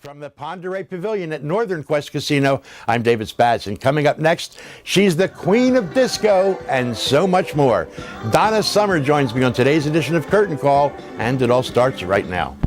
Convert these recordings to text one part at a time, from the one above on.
From the Ponderay Pavilion at Northern Quest Casino, I'm David Spatz, and coming up next, she's the queen of disco and so much more. Donna Summer joins me on today's edition of Curtain Call, and it all starts right now.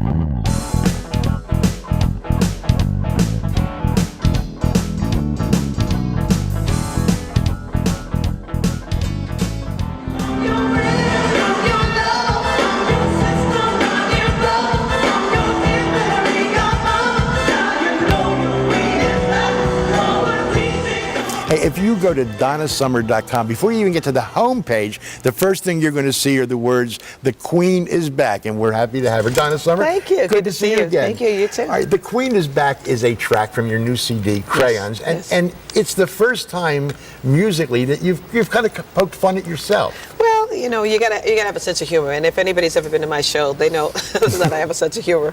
Hey, if you go to donnasummer.com, before you even get to the homepage, the first thing you're going to see are the words, "The Queen is back," and we're happy to have her. Donna Summer. Thank you. Good to see you again. Thank you. You too. All right, "The Queen is Back" is a track from your new CD, Crayons, and it's the first time musically that you've kind of poked fun at yourself. Well, you know, you gotta have a sense of humor, and if anybody's ever been to my show, they know that I have a sense of humor.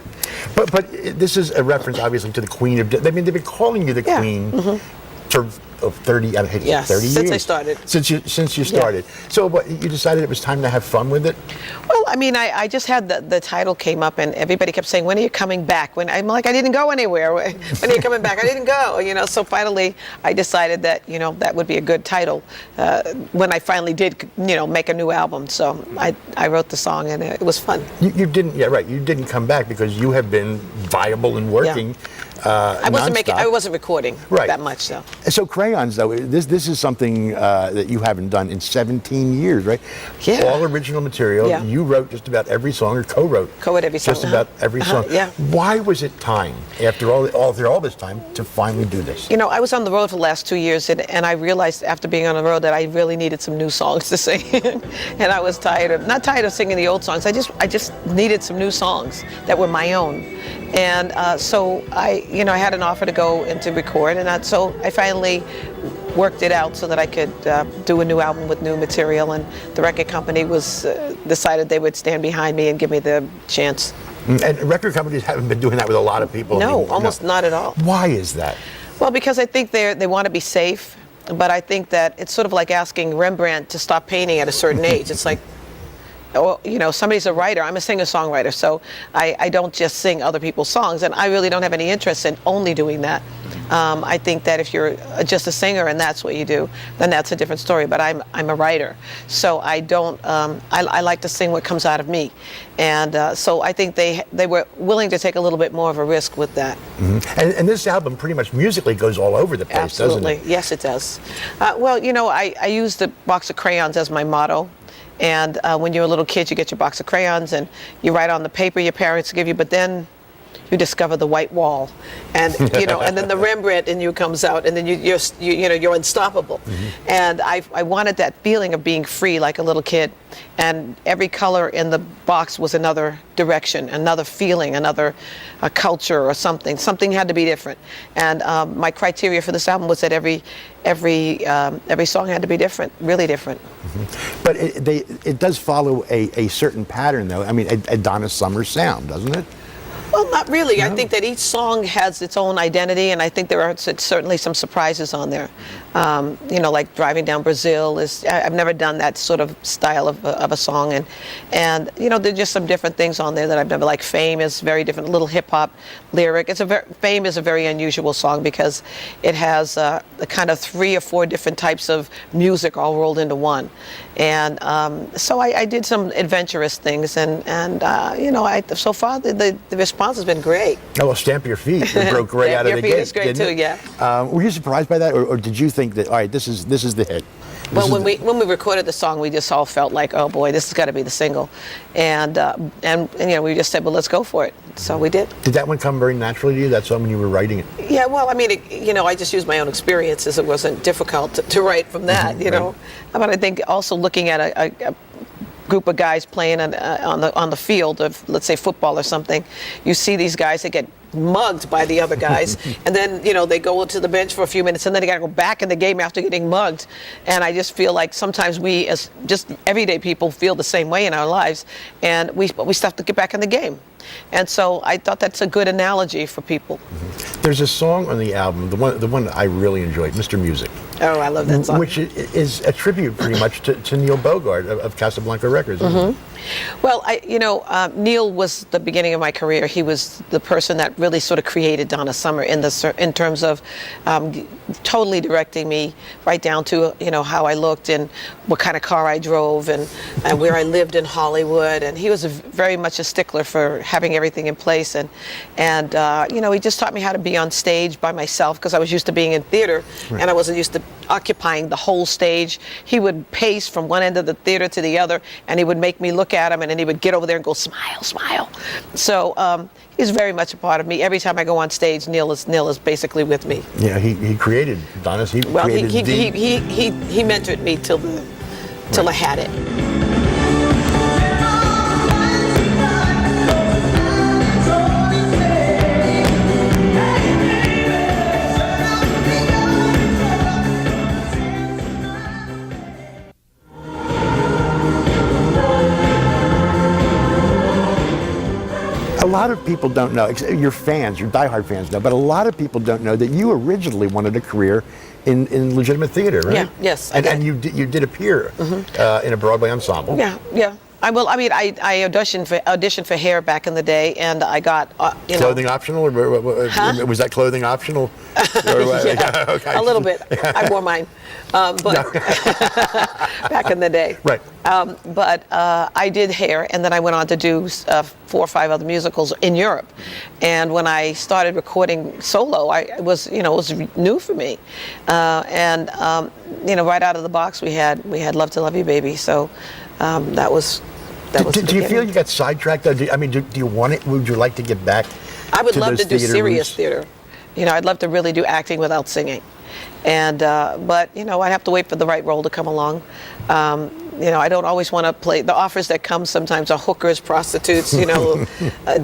But this is a reference, obviously, to the Queen of. I mean, they've been calling you the Queen for 30. I hate to say 30 years. Since I started. Since you started. Yeah. So, what, you decided it was time to have fun with it? Well, I mean, I just had the title came up, and everybody kept saying, "When are you coming back?" When I'm like, I didn't go anywhere. When are you coming back? I didn't go. You know. So finally, I decided that that would be a good title when I finally did make a new album. So I wrote the song, and it was fun. You didn't. Yeah, right. You didn't come back because you have been viable and working. Yeah. I wasn't recording that much, though. So Crayons, though, this is something that you haven't done in 17 years, right? Yeah. All original material. Yeah. You wrote just about every song, or co-wrote every song. Just about every song. Yeah. Why was it time, after all this time, to finally do this? You know, I was on the road for the last 2 years, and I realized after being on the road that I really needed some new songs to sing, and I was not tired of singing the old songs. I just needed some new songs that were my own, and so I had an offer to go and to record, and so I finally worked it out so that I could do a new album with new material, and the record company decided they would stand behind me and give me the chance. And record companies haven't been doing that with a lot of people. No, almost not at all. Why is that? Well, because I think they want to be safe, but I think that it's sort of like asking Rembrandt to stop painting at a certain age. It's like, somebody's a writer. I'm a singer-songwriter, so I don't just sing other people's songs, and I really don't have any interest in only doing that. I think that if you're just a singer and that's what you do, then that's a different story. But I'm a writer, so I don't. I like to sing what comes out of me, and so I think they were willing to take a little bit more of a risk with that. Mm-hmm. And this album pretty much musically goes all over the place, Absolutely. doesn't it? Yes, it does. Well, I use the box of crayons as my motto. And when you're a little kid, you get your box of crayons and you write on the paper your parents give you, but then you discover the white wall, and and then the Rembrandt in you comes out, and then you're unstoppable. Mm-hmm. And I wanted that feeling of being free like a little kid, and every color in the box was another direction, another feeling, another culture or something. Something had to be different, and my criteria for this album was that every song had to be different, really different. Mm-hmm. But it does follow a certain pattern, though. I mean, a Donna Summer sound, doesn't it? Well, not really. No? I think that each song has its own identity, and I think there are certainly some surprises on there. Like Driving Down Brazil I've never done that sort of style of a song, and there's just some different things on there that I've never, like Fame is very different, little hip hop lyric. Fame is a very unusual song because it has a kind of 3 or 4 different types of music all rolled into one, and so I did some adventurous things, and so far the response has been great. Oh, well, Stamp Your Feet broke right out of the gate. Stamp Your Feet is great too, yeah. Were you surprised by that, or did you think that, all right, this is the hit? Well, when we recorded the song, we just all felt like, oh boy, this has got to be the single, and we just said, well, let's go for it. So we did. Did that one come very naturally to you? That song when you were writing it? Yeah, well, I mean, I just used my own experiences. It wasn't difficult to write from that, Right. But I think also looking at a group of guys playing on the field of, let's say, football or something, you see these guys that get mugged by the other guys, and then they go to the bench for a few minutes, and then they got to go back in the game after getting mugged. And I just feel like sometimes we, as just everyday people, feel the same way in our lives, and we still have to get back in the game. And so I thought that's a good analogy for people. There's a song on the album, the one I really enjoyed, Mr. Music. Oh, I love that song. Which is a tribute pretty much to Neil Bogart of Casablanca Records. Isn't it? Well, Neil was the beginning of my career. He was the person that really sort of created Donna Summer in terms of totally directing me right down to how I looked and what kind of car I drove and where I lived in Hollywood. And he was very much a stickler for having everything in place. And he just taught me how to be on stage by myself because I was used to being in theater, and I wasn't used to occupying the whole stage. He would pace from one end of the theater to the other, and he would make me look at him, and then he would get over there and go, smile, smile. So he's very much a part of me. Every time I go on stage, Neil is basically with me. Yeah, he created Donna. He mentored me till I had it. A lot of people don't know, your fans, your diehard fans know, but a lot of people don't know that you originally wanted a career in legitimate theater, right? Yeah, yes. And you did appear in a Broadway ensemble. Yeah. I auditioned for Hair back in the day, and I got clothing optional, or was that clothing optional? Yeah, okay. A little bit. I wore mine, but back in the day. Right. But I did Hair, and then I went on to do 4 or 5 other musicals in Europe. And when I started recording solo, it was new for me. Right out of the box, we had Love to Love You, Baby. So that was. Do you feel you got sidetracked though? Do you want it? Would you like to get back? I would love to do serious roots? theater. I'd love to really do acting without singing. And but I'd have to wait for the right role to come along. I don't always want to play. The offers that come sometimes are hookers, prostitutes,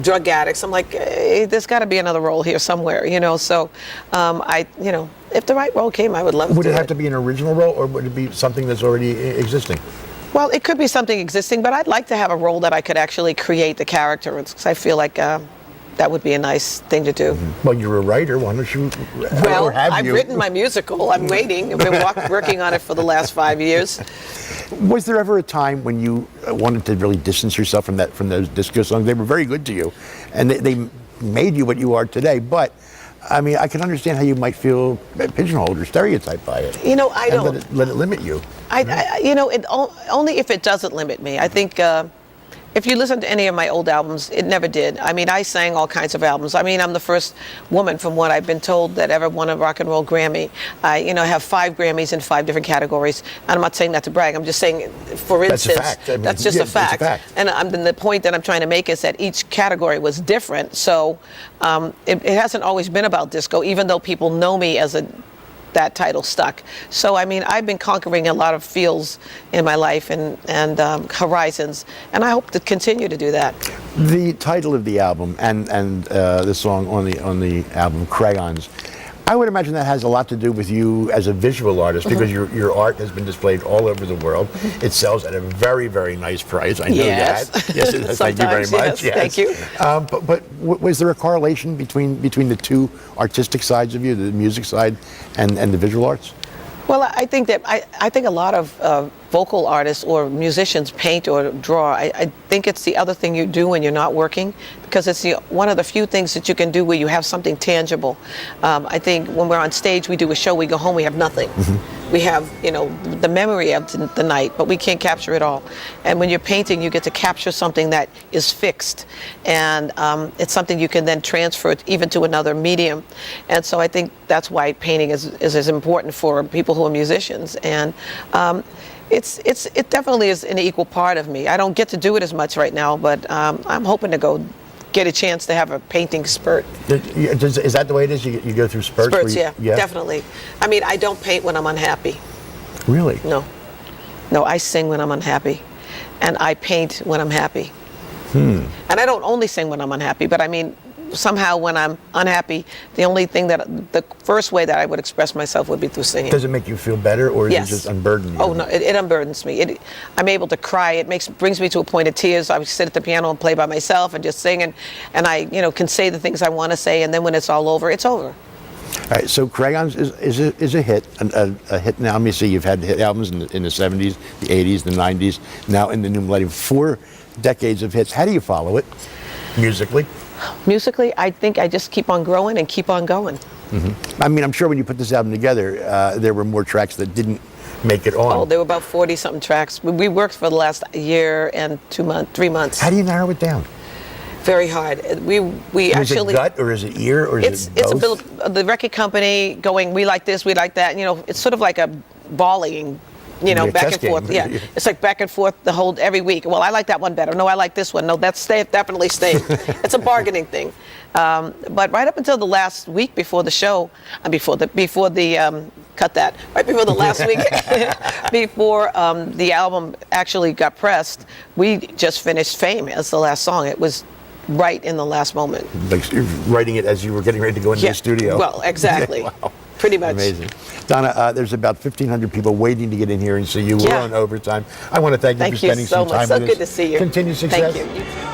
drug addicts. I'm like, hey, there's got to be another role here somewhere, So if the right role came, I would love to. Would it have to be an original role, or would it be something that's already existing? Well, it could be something existing, but I'd like to have a role that I could actually create the character, because I feel like that would be a nice thing to do. Well, you're a writer. Why don't you? Well, I've written my musical. I'm waiting. I've been working on it for the last 5 years. Was there ever a time when you wanted to really distance yourself from those disco songs? They were very good to you, and they made you what you are today. But I mean, I can understand how you might feel pigeonholed or stereotyped by it. I don't let it limit you. Only if it doesn't limit me. I think if you listen to any of my old albums, it never did. I mean, I sang all kinds of albums. I mean, I'm the first woman, from what I've been told, that ever won a rock and roll Grammy. I, have 5 Grammys in 5 different categories. And I'm not saying that to brag. I'm just saying, for instance, that's a fact. I mean, that's just a fact. It's a fact. And the point that I'm trying to make is that each category was different. So it hasn't always been about disco, even though people know me as that title stuck. So I mean, I've been conquering a lot of fields in my life and horizons, and I hope to continue to do that. The title of the album and the song on the album, Crayons, I would imagine that has a lot to do with you as a visual artist, because your art has been displayed all over the world. It sells at a very, very nice price. I know that. Yes, it does. Thank you very much. Yes. Thank you. But was there a correlation between the two artistic sides of you, the music side and the visual arts? Well, I think that I think a lot of vocal artists or musicians paint or draw. I think it's the other thing you do when you're not working, because it's one of the few things that you can do where you have something tangible. I think when we're on stage, we do a show, we go home, we have nothing. We have, the memory of the night, but we can't capture it all. And when you're painting, you get to capture something that is fixed, and it's something you can then transfer even to another medium. And so I think that's why painting is as important for people who are musicians. And it definitely is an equal part of me. I don't get to do it as much right now, but I'm hoping to go get a chance to have a painting spurt. Is that the way it is? You go through spurts? Spurts, yeah, definitely. I mean, I don't paint when I'm unhappy. Really? No, I sing when I'm unhappy, and I paint when I'm happy. And I don't only sing when I'm unhappy, but I mean, somehow when I'm unhappy, the only thing the first way that I would express myself would be through singing. Does it make you feel better, or is Yes. it just unburden you? Oh no, it unburdens me. I'm able to cry. It brings me to a point of tears. I would sit at the piano and play by myself and just sing, and I can say the things I want to say, and then when it's all over, it's over. All right, so Crayons is a hit, a hit now. Let me see, you've had hit albums in the 70s, the 80s, the 90s, now in the new millennium. 4 decades of hits. How do you follow it musically? Musically, I think I just keep on growing and keep on going. I mean, I'm sure when you put this album together, there were more tracks that didn't make it on. Oh, there were about 40-something tracks. We worked for the last year and 3 months. How do you narrow it down? Very hard. We actually. Is it gut, or is it ear, or is it both? It's a bit of the record company going, we like this, we like that. It's sort of like a volleying, Like a back chess and forth. game. Yeah, it's like back and forth every week. Well, I like that one better. No, I like this one. No, that's definitely staying. It's a bargaining thing. But right up until the last week before the show, cut that. Right before the last week, before the album actually got pressed, we just finished "Fame" as the last song. It was right in the last moment. Like you're writing it as you were getting ready to go into the studio. Well, exactly. Wow. Pretty much. Amazing. Donna, there's about 1,500 people waiting to get in here and see you. We're Yeah. on overtime. I want to thank you for spending some time with us. So good to see you. Continued success. Thank you.